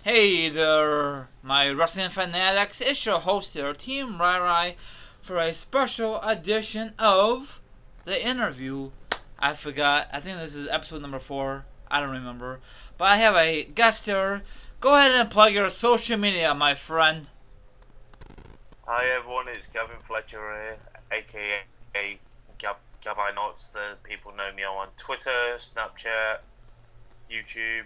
Hey there, my wrestling fanatics. It's your host here, Team Rai Rai, for a special edition of The Interview. I forgot. I think this is episode number 4. I don't remember. But I have a guest here. Go ahead and plug your social media, my friend. Hi everyone, it's Gavin Fletcher here, aka gavinotts. The people know me on Twitter, Snapchat, YouTube,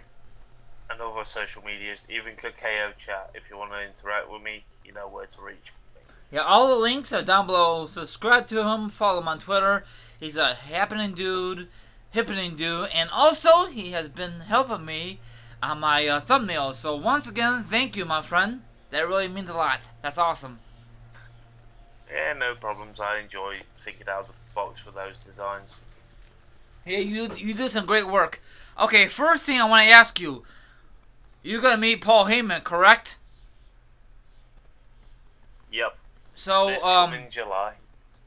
and other social medias. Even click KO chat if you want to interact with me. You know where to reach me. Yeah, all the links are down below. Subscribe to him, follow him on Twitter. He's a happening dude, and also he has been helping me on my thumbnails. So once again, thank you, my friend. That really means a lot. That's awesome. Yeah, no problems. I enjoy thinking out of the box for those designs. Hey, you do some great work. Okay, first thing I want to ask you, you're gonna meet Paul Heyman, correct? Yep, So this coming July.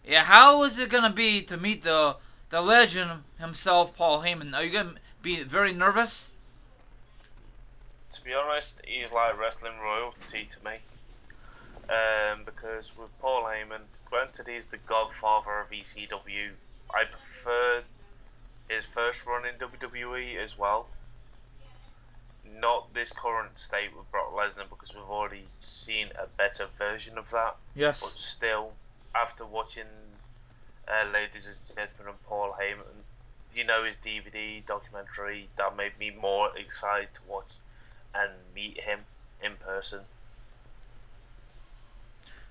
yeah, how is it gonna be to meet the legend himself, Paul Heyman? Are you gonna be very nervous? To be honest, he's like wrestling royalty to me. Because with Paul Heyman, granted he's the godfather of ECW, I prefer his first run in WWE as well. Not this current state with Brock Lesnar because we've already seen a better version of that. But Yes. still, after watching Ladies and Gentlemen and Paul Heyman, his DVD documentary, that made me more excited to watch and meet him in person.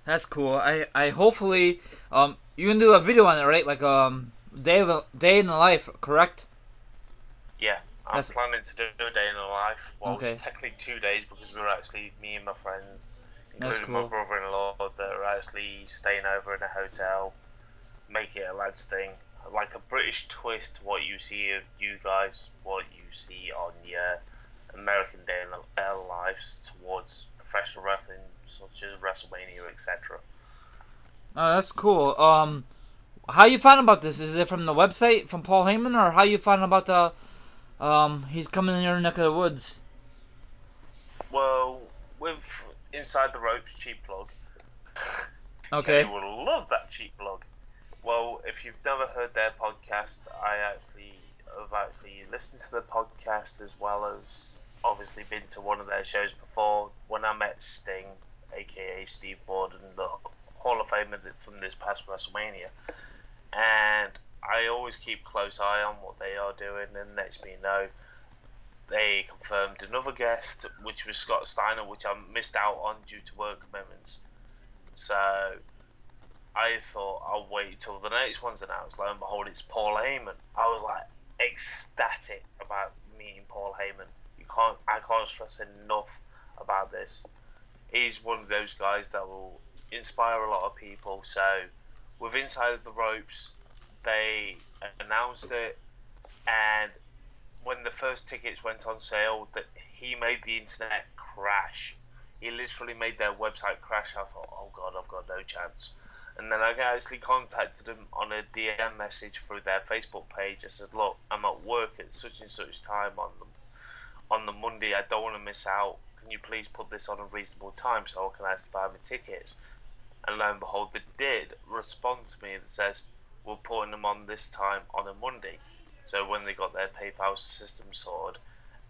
That's cool. I hopefully you can do a video on it, right? Like day in the life, correct? Yeah, I'm That's planning to do a day in the life. Well, okay. it's technically 2 days because we're actually, me and my friends, That's including my cool. brother-in-law, that are actually staying over in a hotel, make it a lads thing. Like a British twist to what you see of you guys, what you see on your American day in their lives towards professional wrestling, such as WrestleMania, etc. That's cool. How you found about this? Is it from the website from Paul Heyman, or how you found about the he's coming in your neck of the woods? Well, with Inside the Ropes cheap plug, they Okay. will love that cheap plug. Well, if you've never heard their podcast, have actually listened to the podcast as well as obviously been to one of their shows before. When I met Sting, aka Steve Borden, the Hall of Famer from this past WrestleMania, and I always keep close eye on what they are doing. And next thing you know, they confirmed another guest, which was Scott Steiner, which I missed out on due to work commitments. So I thought I'll wait till the next one's announced. Lo and behold, it's Paul Heyman. I was like ecstatic about meeting Paul Heyman. I can't stress enough about this. He's one of those guys that will inspire a lot of people. So, with Inside the Ropes, they announced it, and when the first tickets went on sale, that he made the internet crash. He literally made their website crash. I thought, oh god, I've got no chance. And then I actually contacted him on a DM message through their Facebook page. I said, look, I'm at work at such and such time on the Monday. I don't want to miss out. Can you please put this on a reasonable time so I can actually buy my tickets? And lo and behold, they did respond to me that says, we're putting them on this time on a Monday. So when they got their PayPal system sorted,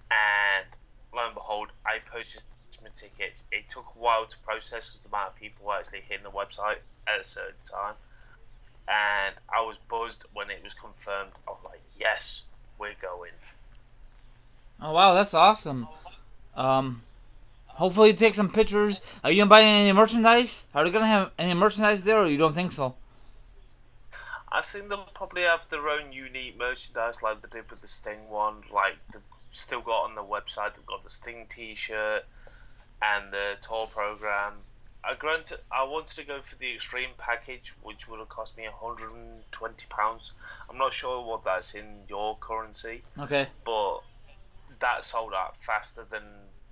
and lo and behold, I purchased my tickets. It took a while to process because the amount of people were actually hitting the website at a certain time, and I was buzzed when it was confirmed. I was like, yes, we're going. Oh wow, that's awesome. Um, hopefully you take some pictures. Are you gonna buy any merchandise? Are they gonna have any merchandise there, or you don't think so? I think they'll probably have their own unique merchandise like they did with the Sting one. Like they've still got on the website, they've got the Sting T-shirt and the tour program. I wanted to go for the extreme package, which would have cost me £120. I'm not sure what that's in your currency, Okay. but that sold out faster than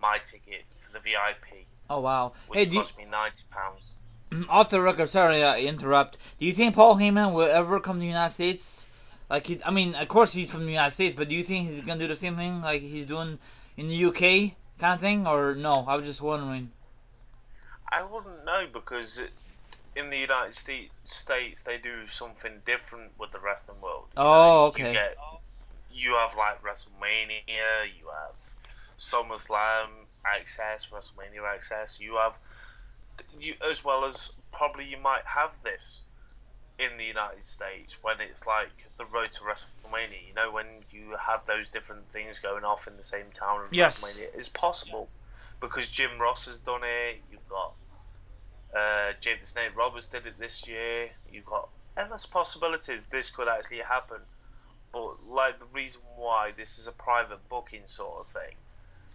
my ticket for the VIP, Oh wow. Hey, which cost me £90. off the record, sorry to interrupt. Do you think Paul Heyman will ever come to the United States? Like, I mean, of course he's from the United States, but do you think he's gonna do the same thing like he's doing in the UK? kind of thing, or no? I was just wondering. I wouldn't know because in the United States they do something different with the wrestling world. You know, Oh, you okay. get you have like WrestleMania, you have SummerSlam access, WrestleMania access. You have you as well as probably you might have this in the United States when it's like the road to WrestleMania. You know, when you have those different things going off in the same town as Yes. WrestleMania, it's possible because Jim Ross has done it. You've got Jake the Snake Roberts did it this year. You've got endless possibilities this could actually happen. But like the reason why this is a private booking sort of thing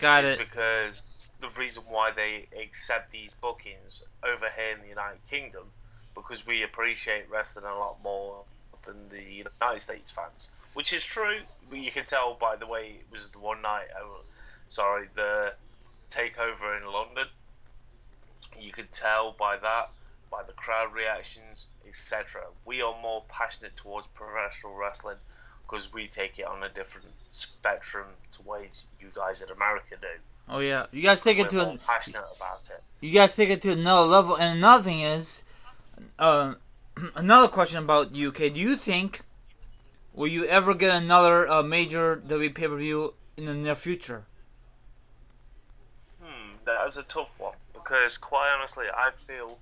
Got is it. because the reason why they accept these bookings over here in the United Kingdom because we appreciate wrestling a lot more than the United States fans, which is true. You can tell by the way it was the one night. Sorry, the takeover in London. You could tell by that, by the crowd reactions, etc. We are more passionate towards professional wrestling because we take it on a different spectrum to ways you guys in America do Oh yeah, you guys because take it we're to more passionate about it. you guys take it to another level. And another thing is, uh, another question about UK. Do you think will you ever get another major W pay per view in the near future? That was a tough one because, quite honestly, I feel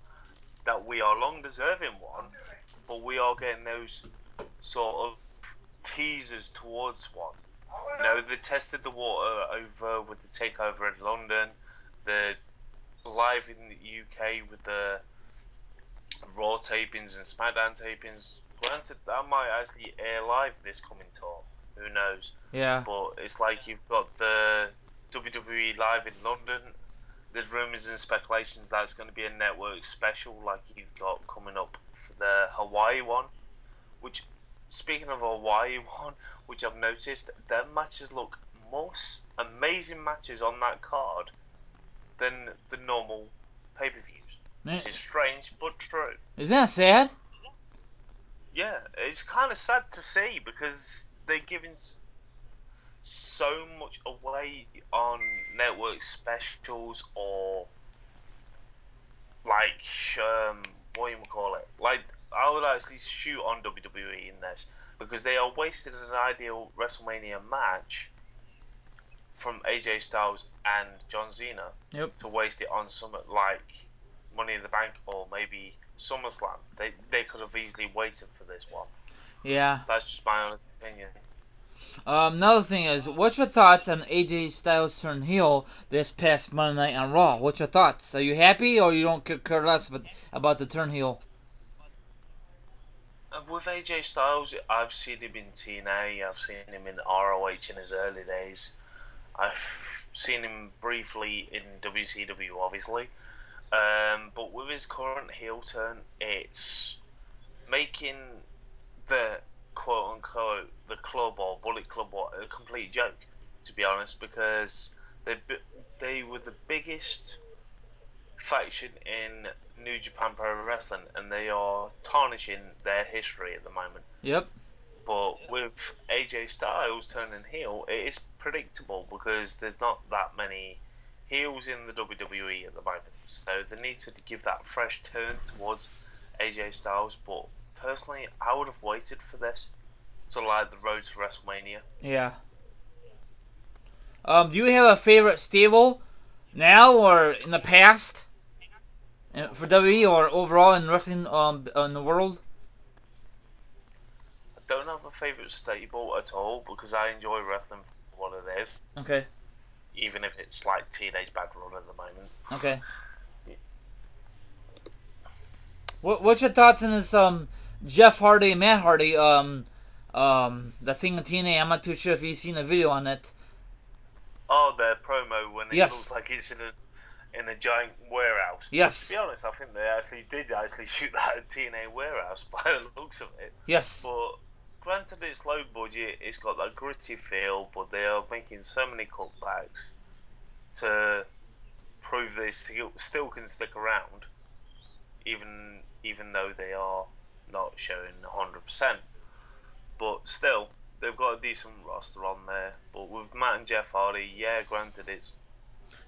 that we are long deserving one, but we are getting those sort of teasers towards one. You know, they tested the water over with the takeover in London, the live in the UK with the Raw tapings and SmackDown tapings. Granted, that might actually air live this coming tour. Who knows? Yeah. But it's like you've got the WWE live in London. There's rumours and speculations that it's going to be a network special, like you've got coming up for the Hawaii one. Which, speaking of Hawaii one, which I've noticed, their matches look more amazing matches on that card than the normal pay per views, Man, which is strange but true. isn't that sad? Yeah, it's kind of sad to see because they're giving so much away on network specials or like what you call it. Like I would actually shoot on WWE in this because they are wasting an ideal WrestleMania match from AJ Styles and John Cena Yep. to waste it on something like Money in the Bank or maybe SummerSlam. They could have easily waited for this one. Yeah. That's just my honest opinion. Another thing is, what's your thoughts on AJ Styles turn heel this past Monday night on Raw? What's your thoughts? Are you happy or you don't care less about the turn heel? With AJ Styles, I've seen him in TNA, I've seen him in ROH in his early days. I've seen him briefly in WCW, obviously. But with his current heel turn, it's making the quote unquote the club or Bullet Club a complete joke, to be honest, because they were the biggest faction in New Japan Pro Wrestling, and they are tarnishing their history at the moment. Yep. But with AJ Styles turning heel, it is predictable because there's not that many heels in the WWE at the moment. So they need to give that fresh turn towards AJ Styles. But personally, I would have waited for this to like the road to WrestleMania. Yeah. Do you have a favorite stable now or in the past for WWE or overall in wrestling in the world? I don't have a favorite stable at all because I enjoy wrestling for what it is, Okay. even if it's like Teenage Bad Run at the moment. Okay. What's your thoughts on this Jeff Hardy and Matt Hardy the thing in TNA? I'm not too sure if you've seen a video on it. Oh, their promo when it Yes. looks like it's in a giant warehouse. Yes. To be honest, I think they did shoot that at TNA warehouse by the looks of it. Yes. But granted, it's low budget. It's got that gritty feel, but they are making so many cutbacks to prove they still can stick around, even though they are not showing 100%. But still, they've got a decent roster on there. But with Matt and Jeff Hardy, yeah, granted, it's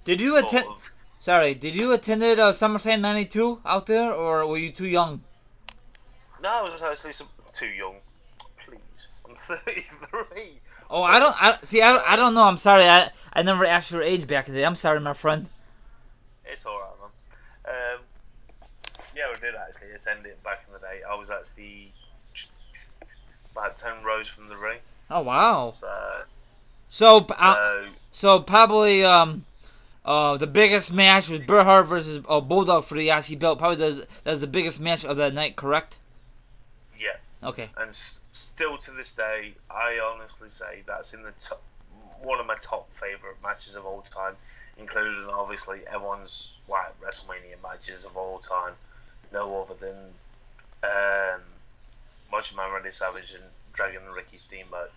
Did you sort attend? of. Sorry, did you attended SummerSlam '92 out there, or were you too young? No, I was actually too young. Please, I'm 33. Oh, I But don't. I see. I don't know. I'm sorry. I never asked your age back in the day. I'm sorry, my friend. it's alright, man. Yeah, we did actually attend it back in the day. I was actually about 10 rows from the ring. Oh wow. So, So so so probably the biggest match was Bret Hart versus Bulldog for the IC belt. Probably that was the biggest match of that night. Correct? yeah. Okay. And still to this day, I honestly say that's in the top, one of my top favourite matches of all time, including obviously everyone's WrestleMania matches of all time. No other than Macho Man Randy Savage and Dragon and Ricky Steamboat.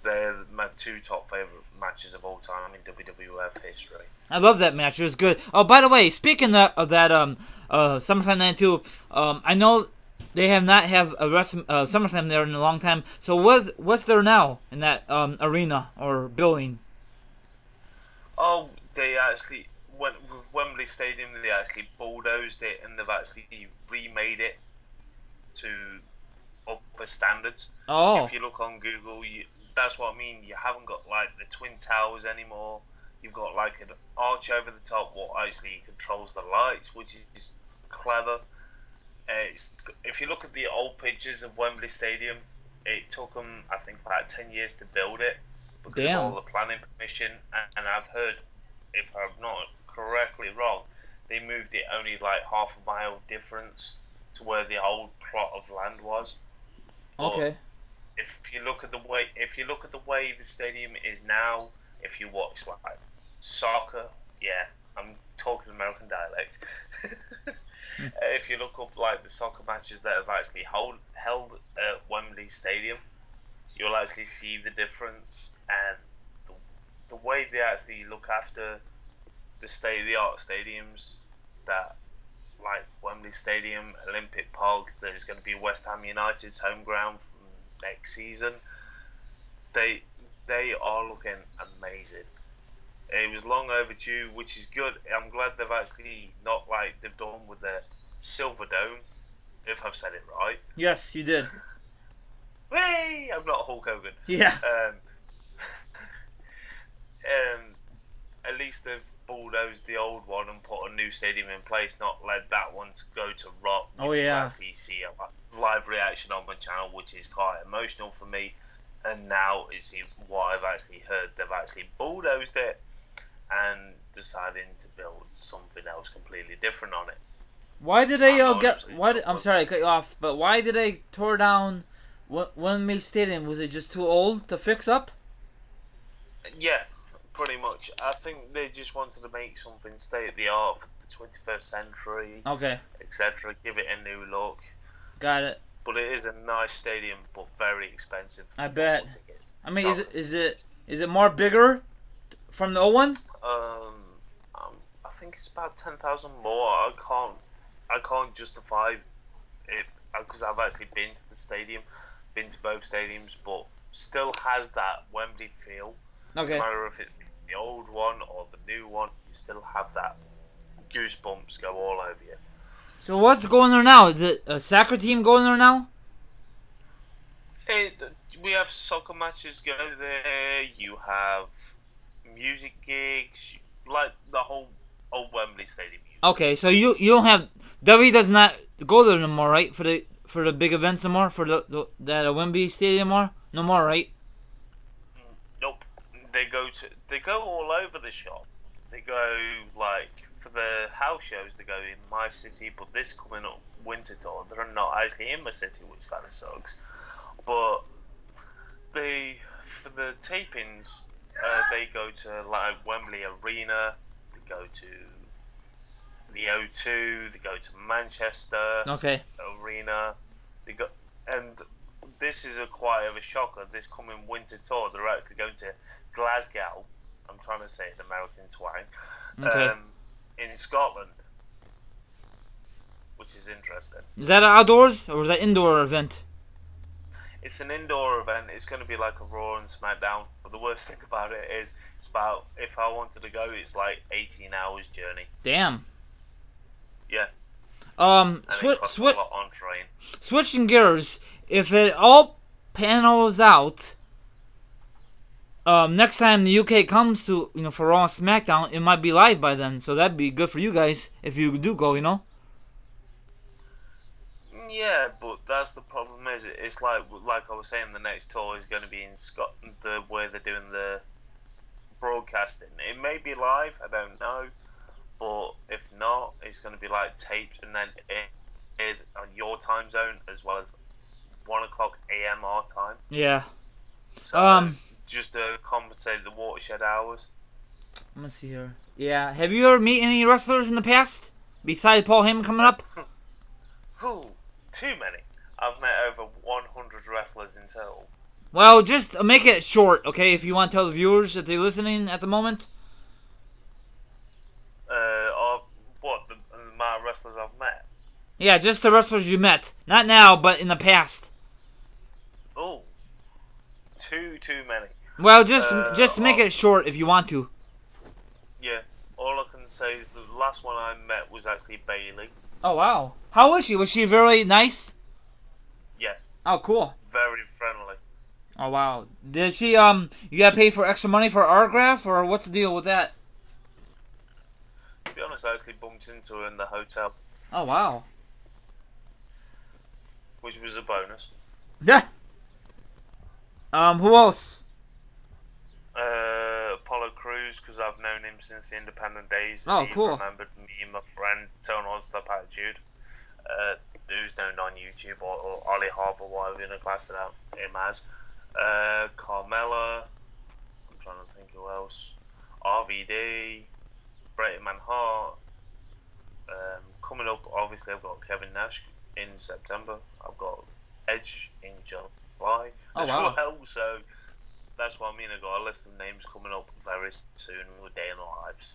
They're my two top favourite matches of all time in WWF history. I love that match. It was good. Oh, by the way, speaking of that, SummerSlam '92, I know they have not have a SummerSlam there in a long time. So what's there now in that arena or building? Oh, they actually went with Wembley Stadium. They actually bulldozed it and they've actually remade it to upper standards. Oh, If you look on Google, that's what I mean. You haven't got like the twin towers anymore. You've got like an arch over the top, what actually controls the lights, which is clever. If you look at the old pictures of Wembley Stadium, it took them, I think, about 10 years to build it because of all damn. the planning permission. And I've heard, if I'm not correctly wrong, they moved it only like half a mile difference to where the old plot of land was. But Okay. if you look at the way the stadium is now, if you watch like soccer, yeah, I'm talking American dialect. If you look up like the soccer matches that have actually held at Wembley Stadium, you'll actually see the difference and the way they actually look after the state of the art stadiums that like Wembley Stadium, Olympic Park. There's going to be West Ham United's home ground from next season. They they are looking amazing. It was long overdue, which is good. I'm glad they've actually not like they've done with the Silver Dome, if I've said it right. Yes, you did. Whee! I'm not Hulk Hogan. Yeah. Um, um, at least they've bulldozed the old one and put a new stadium in place, not let that one to go to rot, Oh which you yeah. actually see a live reaction on my channel, which is quite emotional for me. And now is what I've actually heard. They've actually bulldozed it and deciding to build something else completely different on it. Why did they I'm not get? 100% Why? sure, I'm but sorry, I cut you off. But why did they tore down Wembley Stadium? Was it just too old to fix up? yeah, pretty much. I think they just wanted to make something state of the art for the 21st century, Okay, etc. Give it a new look. got it. But it is a nice stadium, but very expensive I bet. football tickets. I mean, is it more bigger from the old one? I think it's about 10,000 more. I can't justify it because I've actually been to the stadium, been to both stadiums, but still has that Wembley feel. No Okay. matter if it's the old one or the new one, you still have that goosebumps go all over you. So what's going there now? Is it a soccer team going there now? It, we have soccer matches go there. You have music gigs, like the whole old Wembley Stadium. Okay, so you don't have W does not go there no more, right? For the big events no more for the Wembley Stadium no more, right? Nope. They go all over the shop. They go like for the house shows. They go in my city, but this coming up winter tour, they're not actually in my city, which kind of sucks. But they for the tapings, they go to like Wembley Arena. They go to the O2. They go to Manchester Okay. Arena. They go and this is a quite of a shocker. This coming winter tour, they're actually going to Glasgow. I'm trying to say it in American twang. Okay. In Scotland, which is interesting. Is that outdoors or is that indoor event? it's an indoor event. It's going to be like a Raw and SmackDown. But the worst thing about it is, it's about, if I wanted to go, it's like 18 hours journey. Damn. Yeah. Um, And it costs a lot on train. Switching gears, if it all panels out, next time the UK comes to, for Raw and SmackDown, it might be live by then, so that'd be good for you guys if you do go. Yeah, but that's the problem. Is it's like I was saying, the next tour is going to be in Scotland, the where they're doing the broadcasting. It may be live, I don't know, but if not, it's going to be like taped and then aired on your time zone as well as 1 o'clock a.m. our time. Yeah. So just to compensate the watershed hours. Let me see here. Yeah. Have you ever met any wrestlers in the past besides Paul Heyman coming up? Ooh, too many. I've met over 100 wrestlers in total. Well, just make it short, okay? If you want to tell the viewers that they're listening at the moment. What, the amount of wrestlers I've met? Yeah, just the wrestlers you met. Not now, but in the past. Oh, too many. Well, just make it short if you want to. Yeah, all I can say is the last one I met was actually Bailey. Oh, wow. How was she? Was she very nice? Yeah. Oh, cool. Very friendly. Oh, wow. Did she, you gotta pay for extra money for an autograph, or what's the deal with that? To be honest, I actually bumped into her in the hotel. Oh, wow. Which was a bonus. Yeah. Who else? Apollo Crews, because I've known him since the independent days. Oh, cool. He remembered me and my friend, Tone On Stop Attitude. Who's known on YouTube, or Ollie Harper, whatever you want to class it out, him as. Carmella. I'm trying to think who else. RVD. Bret Hart. Coming up, obviously, I've got Kevin Nash in September. I've got Edge in July as well. So that's what I mean. I've got a list of names coming up very soon with day in the lives.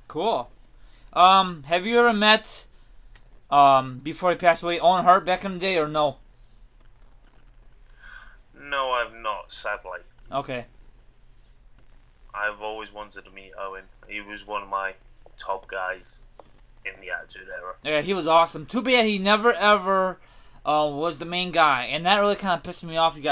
Cool. Have you ever met, before he passed away, Owen Hart back in the day, or no? No, I've not, sadly. Okay. I've always wanted to meet Owen. He was one of my top guys in the Attitude Era. Yeah, he was awesome. Too bad he never ever was the main guy, and that really kind of pissed me off. You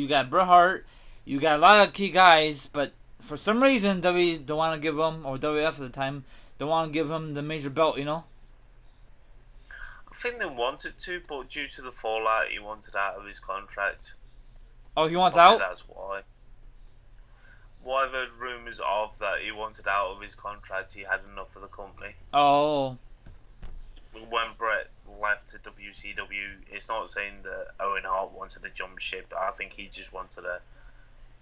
got Bret Hart, you got a lot of key guys, but for some reason WWE don't want to give him, or WF at the time, don't want to give him the major belt. I think they wanted to, but due to the fallout, he wanted out of his contract. Oh, he wants out? That's why. What I've heard rumours of that he wanted out of his contract, he had enough of the company. Oh. When Bret left to WCW, it's not saying that Owen Hart wanted to jump ship. I think he just wanted to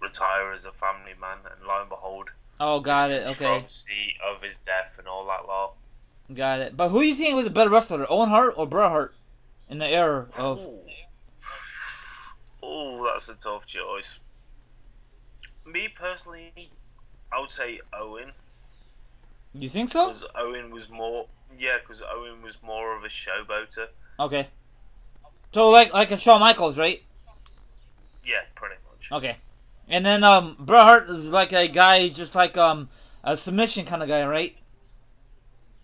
retire as a family man, and lo and behold, oh, got it. Okay. Controversy of his death and all that lot. Got it. But who do you think was a better wrestler, Owen Hart or Bret Hart, in the era of? Oh, that's a tough choice. Me personally, I would say Owen. You think so? Because Owen was more of a showboater. Okay. So like a Shawn Michaels, right? Yeah, pretty much. Okay. And then Bret Hart is like a guy, just like a submission kind of guy, right?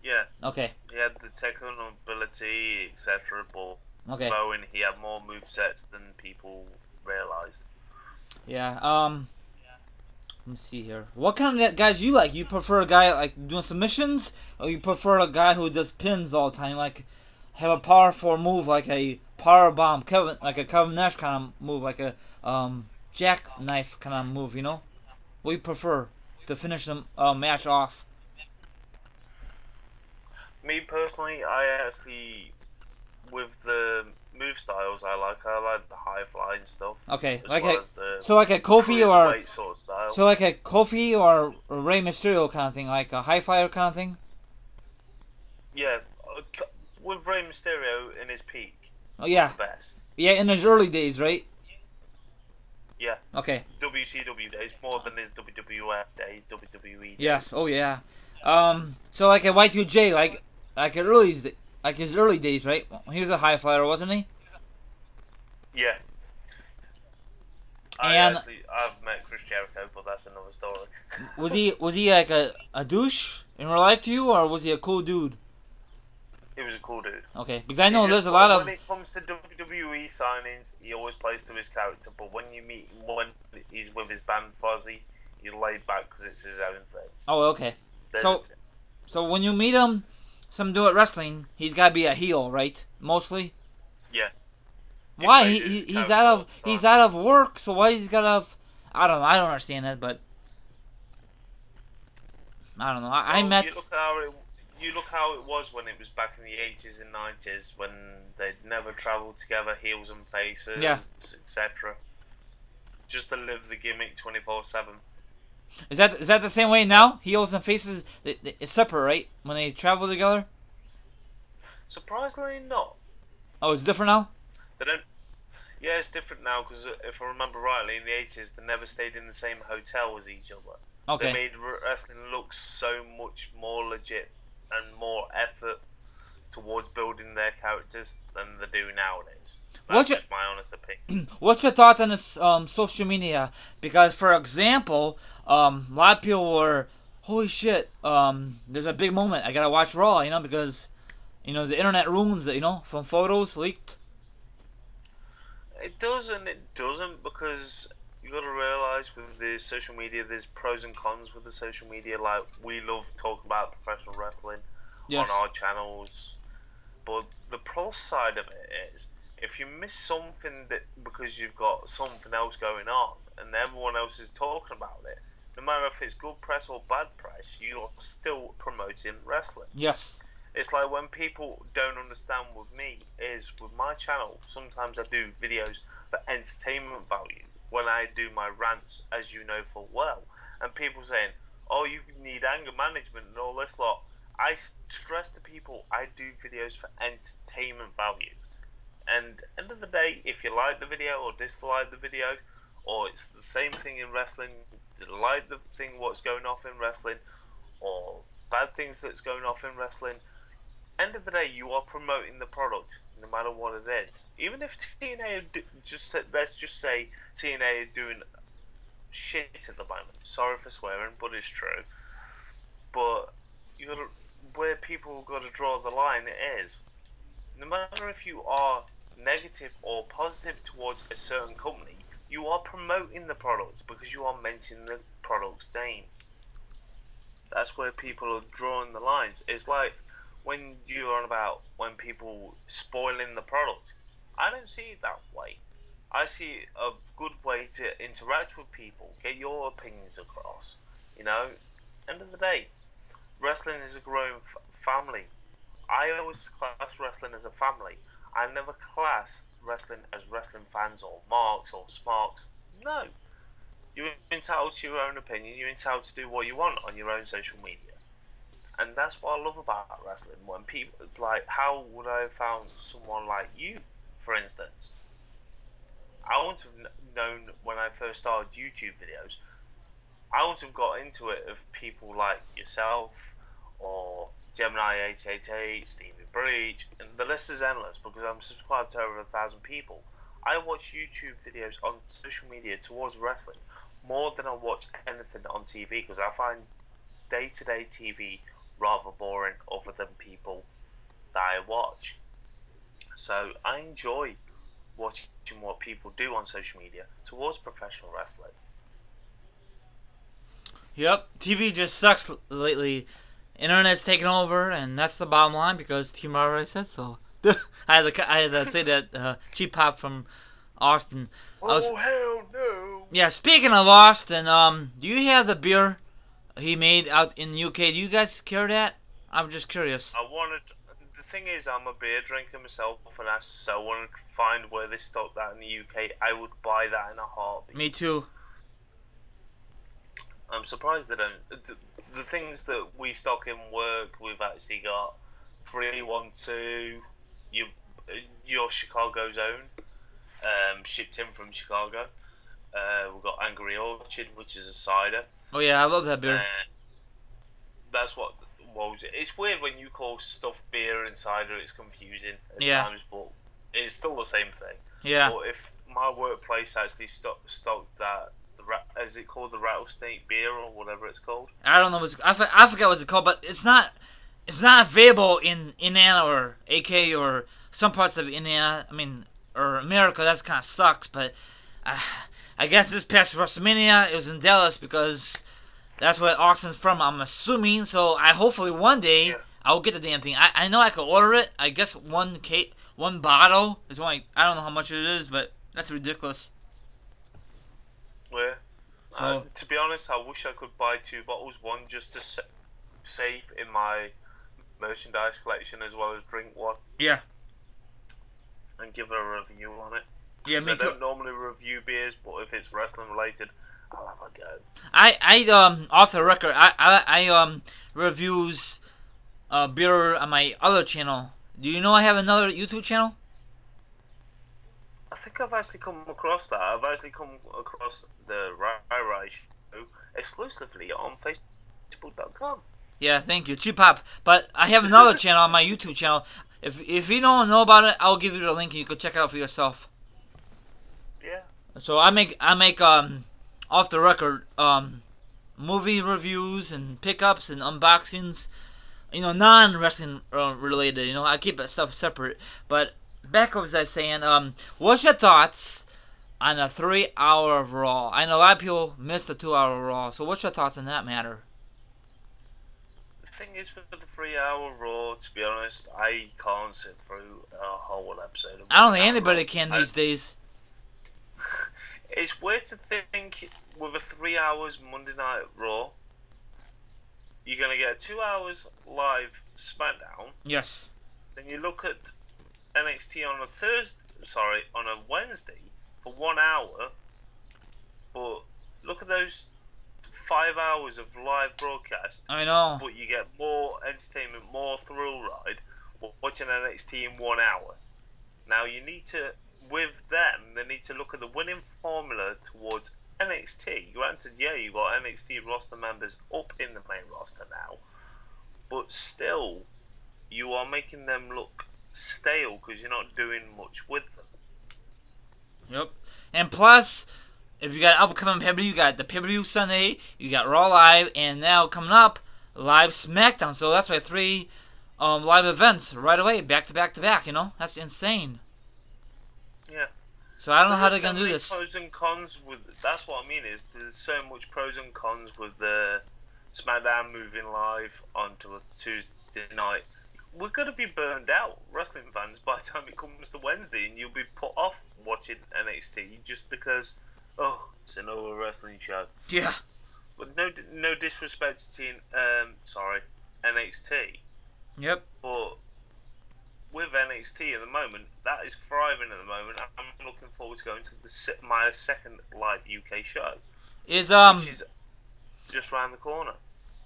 Yeah. Okay. He had the technical ability, etc. But okay. Owen, he had more movesets than people realized. Yeah. Let me see here. What kind of guys you like? You prefer a guy like doing submissions, or you prefer a guy who does pins all the time, like have a powerful move like a power bomb, like a Kevin Nash kind of move, like a jackknife kind of move, What do you prefer to finish the match off? Me personally, I actually, with the move styles I like the high flying stuff. Okay, like like a Kofi or sort of style. So like a Kofi or a Rey Mysterio kind of thing, like a high flyer kind of thing. Yeah, with Rey Mysterio in his peak. Oh yeah. The best. Yeah, in his early days, right? Yeah. Okay. WCW days more than his WWF days, WWE days. Yes. Oh yeah. So like a Y2J, like his early days, right? He was a high flyer, wasn't he? Yeah. And I've met Chris Jericho, but that's another story. was he like a douche in real life to you, or was he a cool dude? He was a cool dude. Okay, because I He know just, there's a lot when of. it comes to WWE signings, he always plays to his character. But when you meet him when he's with his band Fozzy, he's laid back because it's his own thing. Oh, okay. There's So so when you meet him, some dude at wrestling, he's got to be a heel, right? Mostly. yeah, he Why? plays his He's character out all of the he's time. out of work, so why he's got to have. I don't know. I don't understand that, but I don't know. I Well, met. you look how it was when it was back in the 80s and 90s when they'd never travelled together, heels and Yeah. faces, etc. Just to live the gimmick 24/7. Is that the same way now? Heels and faces it's separate, right? When they travel together. Surprisingly, not. Oh, it's different now. They don't. Yeah, it's different now because if I remember rightly, in the 80s, they never stayed in the same hotel as each other. They Okay. made wrestling look so much more legit and more effort towards building their characters than they do nowadays. What's That's your just my honest opinion. What's your thought on this social media? Because for example, a lot of people were, holy shit, there's a big moment. I gotta watch Raw, because the internet ruins it, from photos leaked. It does and it doesn't because you got to realize with the social media, there's pros and cons with the social media. Like we love talking about professional wrestling on Yes. our channels, but the pro side of it is if you miss something that because you've got something else going on and everyone else is talking about it, no matter if it's good press or bad press, you're still promoting wrestling. Yes. It's like when people don't understand with me is with my channel. Sometimes I do videos for entertainment value when I do my rants, as you know full well, and people saying, "Oh, you need anger management and all this lot." I stress to people I do videos for entertainment value, and end of the day, if you like the video or dislike the video, or it's the same thing in wrestling, you like the thing what's going off in wrestling, or bad things that's going off in wrestling, end of the day, you are promoting the product, no matter what it is. Even if TNA let's just say TNA are doing shit at the moment. Sorry for swearing, but it's true. But you got to where people got to draw the line is no matter if you are negative or positive towards a certain company, you are promoting the product because you are mentioning the product's name. That's where people are drawing the lines. It's like when you're on about when people spoiling the product. I don't see it that way. I see a good way to interact with people, get your opinions across. You know, end of the day, wrestling is a growing family. I always class wrestling as a family. I never class wrestling as wrestling fans or marks or smarks. No, you're entitled to your own opinion. You're entitled to do what you want on your own social media. And that's what I love about wrestling. When people like, how would I have found someone like you, for instance? I wouldn't have known when I first started YouTube videos. I wouldn't have got into it if people like yourself or Gemini 888, Stevie Breach, and the list is endless because I'm subscribed to over 1,000 people. I watch YouTube videos on social media towards wrestling more than I watch anything on TV because I find day-to-day TV rather boring other than people that I watch. So I enjoy watching what people do on social media towards professional wrestling. Yep. TV just sucks lately. Internet's taken over, and that's the bottom line because Team already said so. I had to say that cheap pop from Austin. I was Oh hell no! Yeah. Speaking of Austin, do you have the beer he made out in the UK? Do you guys care that? I'm just curious. I wanted. The thing is, I'm a beer drinker myself, and I so wanted to find where they stock that in the UK. I would buy that in a heartbeat. Me too. I'm surprised they don't. The things that we stock in work, we've actually got 312, your your Chicago's own, shipped in from Chicago. We've got Angry Orchard, which is a cider. Oh yeah, I love that beer. That's what. Well, it's weird when you call stuff beer and cider. It's confusing at Yeah. times, but it's still the same thing. Yeah. But if my workplace actually stocked that. Is it called the rattlesnake beer or whatever it's called? I don't know I forgot what it's called, but it's not available in Indiana or AK or some parts of Indiana. I mean, or America. That kind of sucks. But uh, I guess this past WrestleMania it was in Dallas because that's where Austin's from. I'm assuming. So I hopefully one day Yeah. I'll get the damn thing. I know I could order it. I guess one bottle is only, I don't know how much it is, but that's ridiculous. Yeah. So To be honest, I wish I could buy 2 bottles, one just to save in my merchandise collection as well as drink one yeah, and give a review on it. yeah, Because me I too. don't normally review beers, but if it's wrestling related, I'll have a go. I off the record, I reviews beer on my other channel. Do you know I have another YouTube channel? I think I've actually come across that. I've actually come across the Rai show exclusively on Facebook.com. Yeah, thank you, Cheap Pop. But I have another channel on my YouTube channel. If you don't know about it, I'll give you the link and you can check it out for yourself. Yeah. So I make off the record movie reviews and pickups and unboxings. Non wrestling related. I keep that stuff separate. But back as I was saying, what's your thoughts on a 3 hour of Raw? I know a lot of people missed the 2 hour Raw. So what's your thoughts on that matter? The thing is, with the 3 hour Raw, to be honest, I can't sit through a whole episode of I don't Monday think Night anybody Raw. can these days. It's weird to think with a 3 hours Monday Night Raw, you're going to get 2 hours live SmackDown. Yes. Then you look at NXT on a Wednesday for 1 hour. But look at those 5 hours of live broadcast. I know. But you get more entertainment, more thrill ride watching NXT in 1 hour. Now you need to, with them, they need to look at the winning formula towards NXT. Granted, yeah, you got NXT roster members up in the main roster now, but still, you are making them look stale because you're not doing much with them. Yep. And plus, if you got upcoming pay-per-view, you got the pay-per-view Sunday, you got Raw Live, and now coming up, Live SmackDown. So that's why 3 live events right away, back to back to back. That's insane. Yeah. So I don't know how they're There's so gonna do many this. pros and cons with. That's what I mean. Is there's so much pros and cons with the SmackDown moving live onto a Tuesday night. We're gonna be burned out, wrestling fans, by the time it comes to Wednesday, and you'll be put off watching NXT just because, it's another wrestling show. Yeah. But no disrespect to NXT, Yep. but with NXT at the moment, that is thriving at the moment. I'm looking forward to going to my second live UK show, Is which is just around the corner.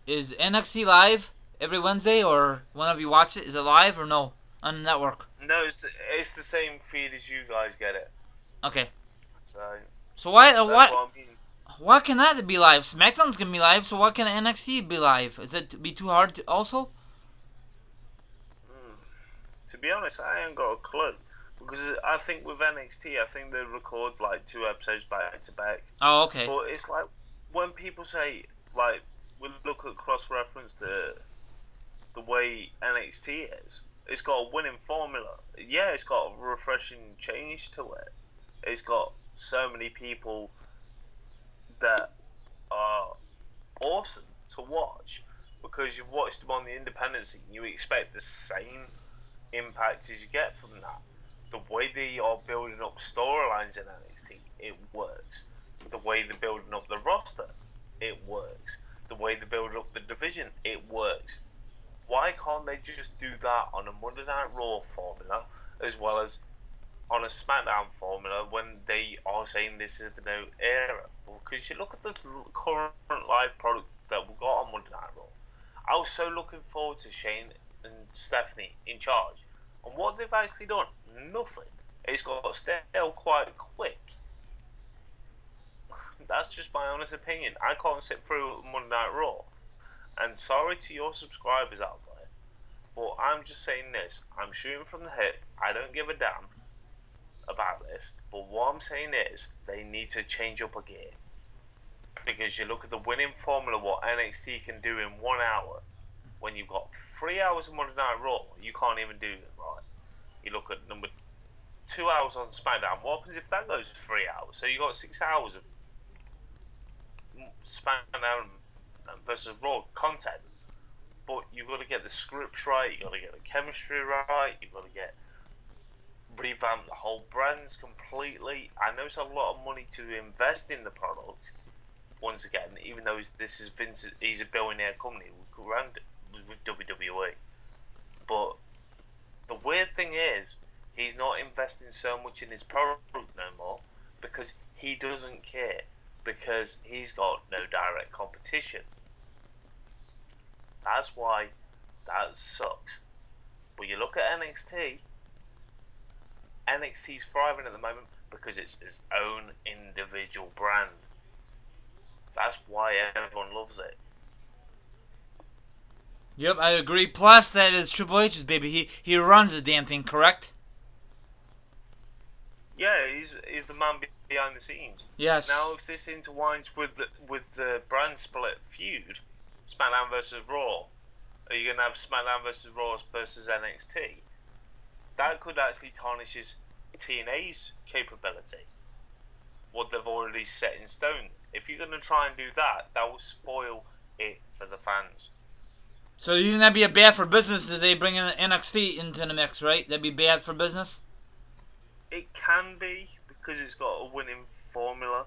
is NXT live every Wednesday, or whenever you watch it? Is it live or no on the network? No, it's the same feed as you guys get it. Okay. So why that's why what I mean. why can that be live? SmackDown's gonna be live, so why can NXT be live? Is it be too hard to also? To be honest, I ain't got a clue because I think with NXT, I think they record like 2 episodes back to back. Oh, okay. But it's like when people say like we look at cross-reference the way NXT is. It's got a winning formula. Yeah, it's got a refreshing change to it. It's got so many people that are awesome to watch because you've watched them on the independent scene. You expect the same impact as you get from that. The way they are building up storylines in NXT, it works. The way they're building up the roster, it works. The way they build up the division, it works. Why can't they just do that on a Monday Night Raw formula as well as on a SmackDown formula when they are saying this is the new era? Because you look at the current live product that we've got on Monday Night Raw. I was so looking forward to Shane and Stephanie in charge. And what they've actually done, nothing. It's got stale quite quick. That's just my honest opinion. I can't sit through Monday Night Raw. And sorry to your subscribers out there, but I'm just saying this. I'm shooting from the hip. I don't give a damn. about this, but what I'm saying is they need to change up a gear. Because you look at the winning formula, what NXT can do in 1 hour, when you've got 3 hours of Monday Night Raw, you can't even do it right. You look at number 2 hours on SmackDown. What happens if that goes 3 hours? So you got 6 hours of SmackDown versus Raw content, but you've got to get the scripts right. You've got to get the chemistry right. You've got to get revamp the whole brands completely. I know it's a lot of money to invest in the product. Once again, even though this is Vince, he's a billionaire company with WWE. But the weird thing is, he's not investing so much in his product no more because he doesn't care, because he's got no direct competition. That's why that sucks. But you look at NXT's thriving at the moment because it's its own individual brand. That's why everyone loves it. Yep, I agree. Plus, that is Triple H's baby. He runs the damn thing, correct? Yeah, he's the man behind the scenes. Yes. Now, if this intertwines with the brand split feud, SmackDown versus Raw, are you gonna have SmackDown versus Raw versus NXT? That could actually tarnish his TNA's capability. What they've already set in stone. If you're gonna try and do that, that will spoil it for the fans. So you think that'd be a bad for business if they bring in NXT into the mix, right? That'd be bad for business? It can be because it's got a winning formula,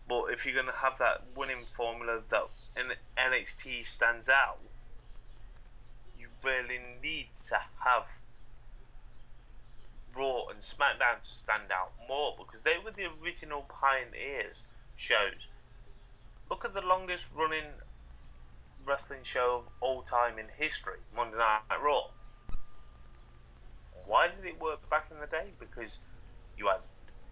but if you're going to have that winning formula that in NXT stands out, you really need to have Raw and SmackDown to stand out more because they were the original pioneers shows. Look at the longest running wrestling show of all time in history, Monday Night Raw. Why did it work back in the day? Because you had a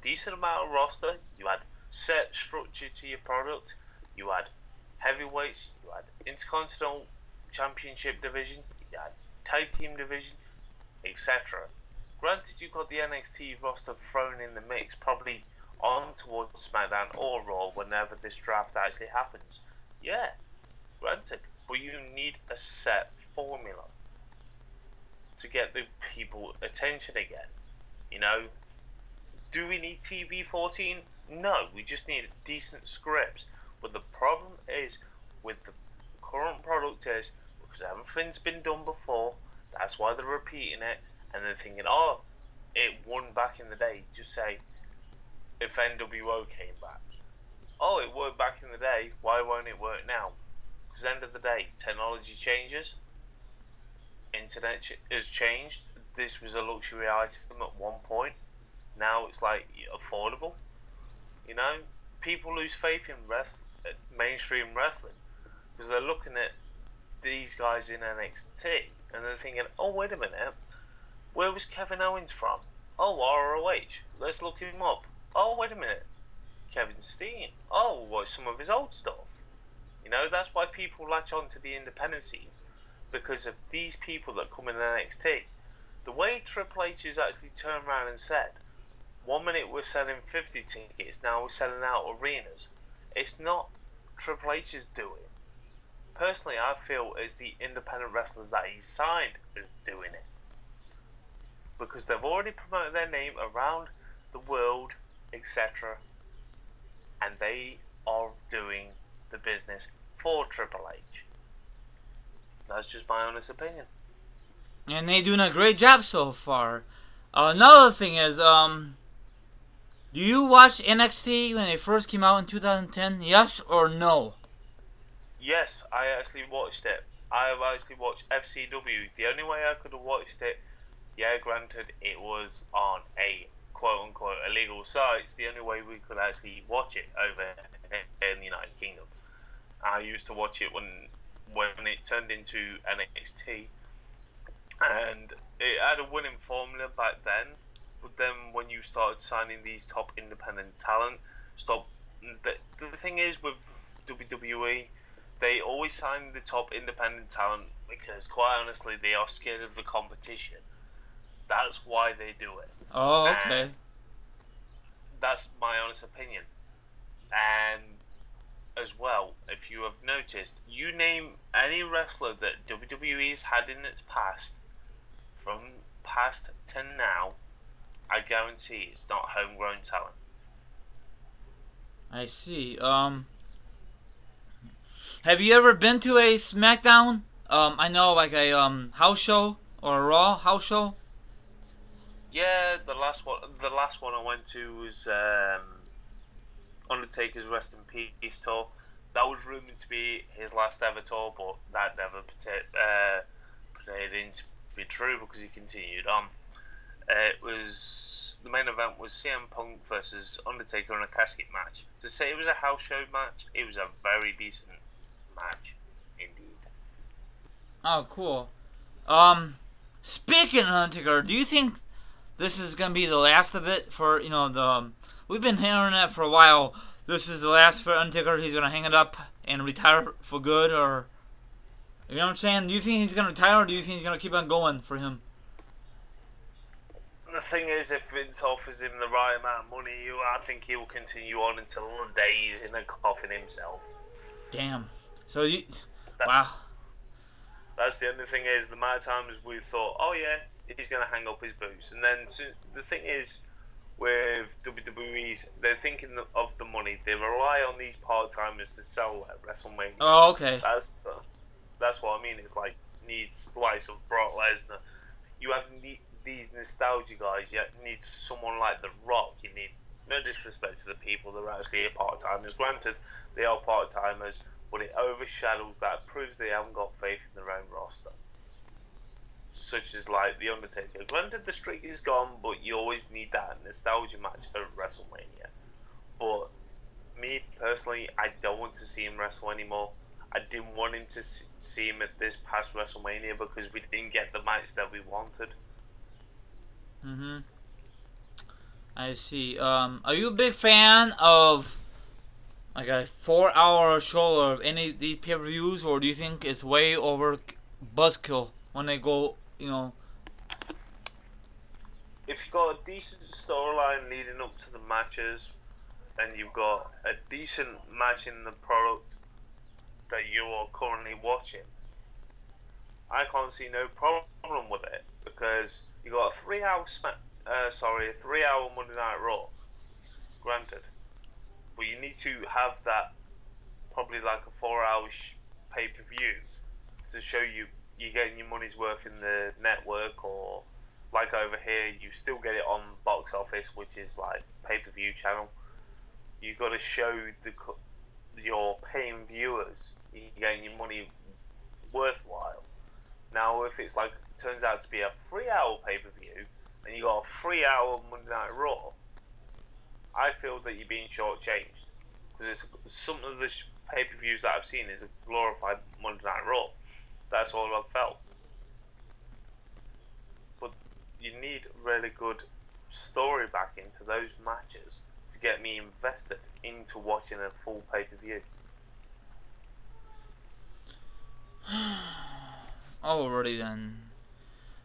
decent amount of roster, you had set structure to your product, you had heavyweights, you had Intercontinental Championship division, you had tag team division, etc. Granted, you got the NXT roster thrown in the mix, probably on towards SmackDown or Raw whenever this draft actually happens. Yeah, granted, but you need a set formula to get the people attention again. You know, do we need TV 14? No, we just need decent scripts. But the problem is with the current product is because everything's been done before. That's why they're repeating it, and they're thinking, oh, it won back in the day. Just say if NWO came back. Oh, it worked back in the day. Why won't it work now? Because end of the day, technology changes. Internet has changed. This was a luxury item at one point. Now it's like affordable. You know, people lose faith in mainstream wrestling because they're looking at these guys in NXT and they're thinking, oh wait a minute, where was Kevin Owens from? Oh, ROH. Let's look him up. Oh wait a minute, Kevin Steen. Oh, what's some of his old stuff? You know, that's why people latch on to the independent scene because of these people that come in NXT. The way Triple H has actually turned around and said, 1 minute we're selling 50 tickets, now we're selling out arenas. It's not Triple H's doing. Personally, I feel it's the independent wrestlers that he's signed is doing it. Because they've already promoted their name around the world, etc. And they are doing the business for Triple H. That's just my honest opinion. And they doing a great job so far. Another thing is, do you watch NXT when they first came out in 2010? Yes or no? Yes, I actually watched it. I have actually watched FCW. The only way I could have watched it, yeah, granted, it was on a quote unquote illegal site. It's the only way we could actually watch it over in the United Kingdom. I used to watch it when it turned into NXT, and it had a winning formula back then. But then when you started signing these top independent talent, stop. The thing is with WWE, they always sign the top independent talent because, quite honestly, they are scared of the competition. That's why they do it. Oh, And okay. That's my honest opinion. And as well, if you have noticed, you name any wrestler that WWE's had in its past, from past to now, I guarantee it's not homegrown talent. I see. Have you ever been to a SmackDown? I know like a house show or a Raw house show. Yeah, the last one I went to was Undertaker's Rest in Peace tour. That was rumored to be his last ever tour, but that never played in to be true because he continued on. It was the main event was CM Punk versus Undertaker in a casket match. To say it was a house show match, it was a very decent match indeed. Oh, cool. Um, Speaking of Undertaker, do you think this is gonna be the last of it for the? We've been hearing that for a while. This is the last for Undertaker. He's gonna hang it up and retire for good, or you know what I'm saying? Do you think he's gonna retire, or do you think he's gonna keep on going for him? The thing is, if Vince offers him the right amount of money, I think he will continue on until the day he's in a coffin himself. Damn. So you, That, wow. that's the only thing is the amount of times we thought, oh yeah, he's going to hang up his boots, and then the thing is with WWE's, they're thinking of the money. They rely on these part timers to sell at WrestleMania. Oh, okay. That's what I mean. It's like needs likes of Brock Lesnar. You have these nostalgia guys. You need someone like The Rock. You need no disrespect to the people that are actually part timers. Granted, they are part timers, but it overshadows that. Proves they haven't got faith in their own roster. Such as like The Undertaker. Granted, the streak is gone, but you always need that nostalgia match at WrestleMania. But me personally, I don't want to see him wrestle anymore. I didn't want him to see him at this past WrestleMania because we didn't get the match that we wanted. Mhm. I see. Are you a big fan of like a 4 hour show of any of these pay-per-views, or do you think it's way over buzzkill when they go, If you've got a decent storyline leading up to the matches, and you've got a decent match in the product that you are currently watching, I can't see no problem with it because you got a 3 hour a 3 hour Monday Night Raw. Granted, but you need to have that probably like a 4 hour pay per view to show you're getting your money's worth in the network, or like over here you still get it on box office, which is like pay per view channel. You got to show your paying viewers you're getting your money worthwhile. Now, if it's like turns out to be a 3 hour pay per view and you got a 3 hour Monday Night Raw, I feel that you're being shortchanged because it's some of the pay per views that I've seen is a glorified Monday Night Raw. That's all I've felt. But you need really good story back into those matches to get me invested into watching a full pay per view. already then?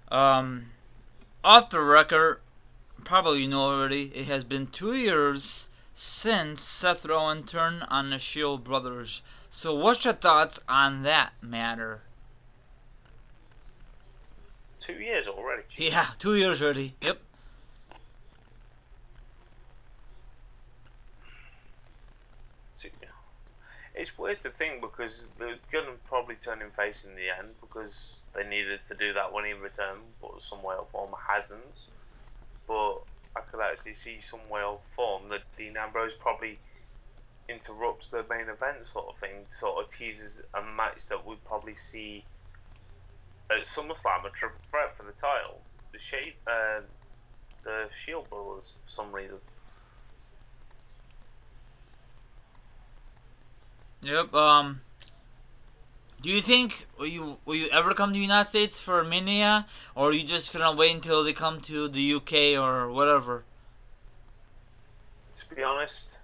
Um, Off the record, probably you know already, it has been 2 years since Seth Rollins turned on the Shield brothers. So what's your thoughts on that matter? 2 years already. Geez. Yeah, 2 years already. Yep. It's weird to think because they're going to probably turn him face in the end because they needed to do that when he returned, but some way or form hasn't. But I could actually see some way or form that Dean Ambrose probably interrupts the main event sort of thing, sort of teases a match that we'd probably see at SummerSlam, a triple threat for the title. The Shield Brothers, for some reason. Yep. Do you think will you ever come to the United States for Mania, or are you just gonna wait until they come to the UK or whatever? To be honest,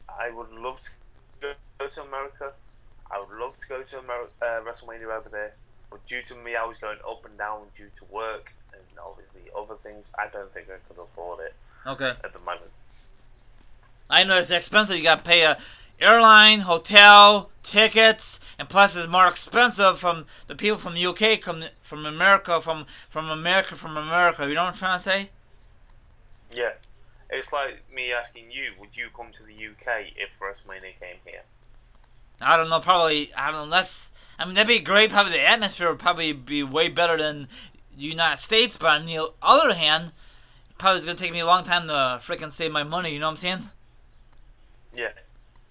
I would love to go to America. I would love to go to WrestleMania over there, but due to me, I was going up and down due to work and obviously other things. I don't think I could afford it. Okay. at the moment. I know it's expensive. You got to pay a airline, hotel, tickets, and plus it's more expensive from the people from the UK, from America, from America. You know what I'm trying to say? Yeah. It's like me asking you, would you come to the UK if WrestleMania came here? I don't know. Probably I don't know. I mean, that'd be great. Probably the atmosphere would probably be way better than the United States. But on the other hand, probably it's gonna take me a long time to freaking save my money. You know what I'm saying? Yeah, I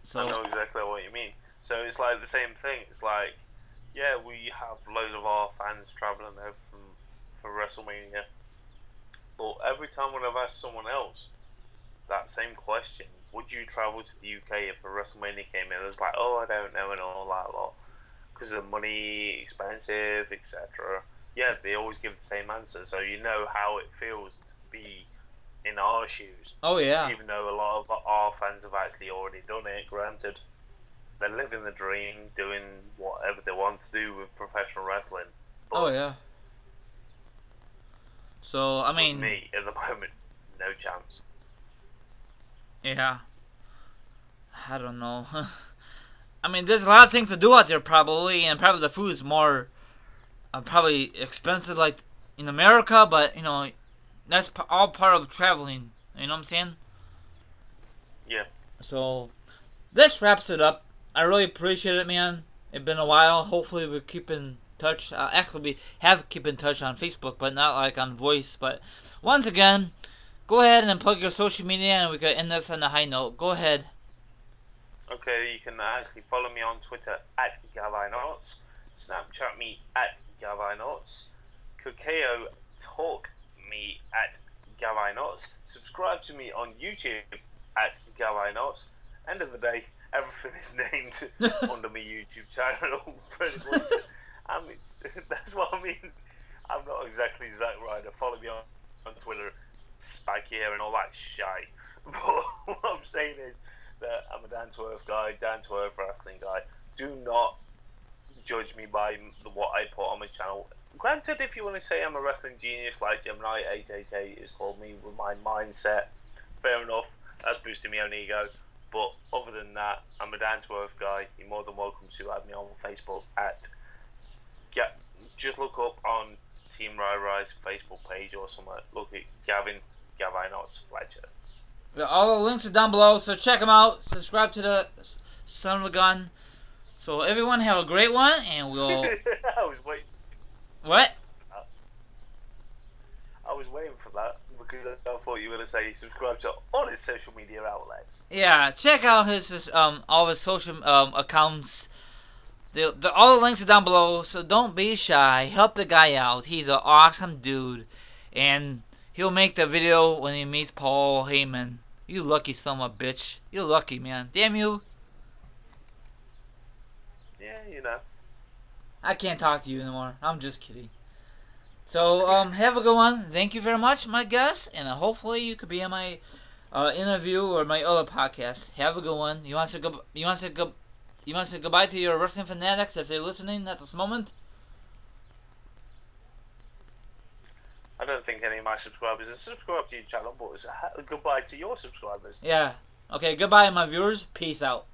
So. know exactly what you mean. So it's like the same thing. It's like, yeah, we have loads of our fans traveling over for WrestleMania, but every time when I've asked someone else that same question, would you travel to the UK if a WrestleMania came in? It's like, oh, I don't know, and all that lot, because of money, expensive, etc. Yeah, they always give the same answer, so you know how it feels to be in our shoes. Oh yeah. Even though a lot of our fans have actually already done it, granted, they're living the dream, doing whatever they want to do with professional wrestling. Oh But yeah. So I with mean, me, at the moment, no chance. yeah. I don't know. I mean, there's a lot of things to do out there probably, and probably the food is more probably expensive like in America, but that's all part of traveling. You know what I'm saying? Yeah. So this wraps it up. I really appreciate it, man. It's been a while. Hopefully we keep in touch. Actually, we have keep in touch on Facebook, but not like on voice. But once again, go ahead and plug your social media, and we can end this on a high note. Go ahead. Okay, you can actually follow me on Twitter at gavinotts, Snapchat me at gavinotts, Cookéo talk me at gavinotts, subscribe to me on YouTube at gavinotts. End of the day, everything is named under my YouTube channel. Pretty much. I mean, that's what I mean. I'm not exactly Zack Ryder. Follow me on Twitter, spike here and all that shite. But what I'm saying is that I'm a down to earth guy, down to earth wrestling guy. Do not judge me by what I put on my channel. Granted, if you want to say I'm a wrestling genius like Gemini 888 has called me with my mindset, fair enough. That's boosting my own ego. But other than that, I'm a down to earth guy. You're more than welcome to add me on Facebook at just look up on Team Rai-Rai's Facebook page or somewhere. Look at Gavinotts Fletcher. All the links are down below, so check them out. Subscribe to the Son of a Gun. So everyone have a great one, and we'll. I was waiting. What? I was waiting for that because I thought you were going to say subscribe to all his social media outlets. Yeah, check out his all his social accounts. All the links are down below, so don't be shy. Help the guy out. He's an awesome dude, and he'll make the video when he meets Paul Heyman. You lucky son of a bitch. You're lucky, man. Damn you. Yeah, you know. I can't talk to you anymore. I'm just kidding. So, have a good one. Thank you very much, my guest, and hopefully you could be on my interview or my other podcast. Have a good one. You want to say goodbye to your wrestling fanatics if they're listening at this moment? I don't think any of my subscribers have subscribed to your channel, but it's a goodbye to your subscribers. Yeah. Okay, goodbye, my viewers. Peace out.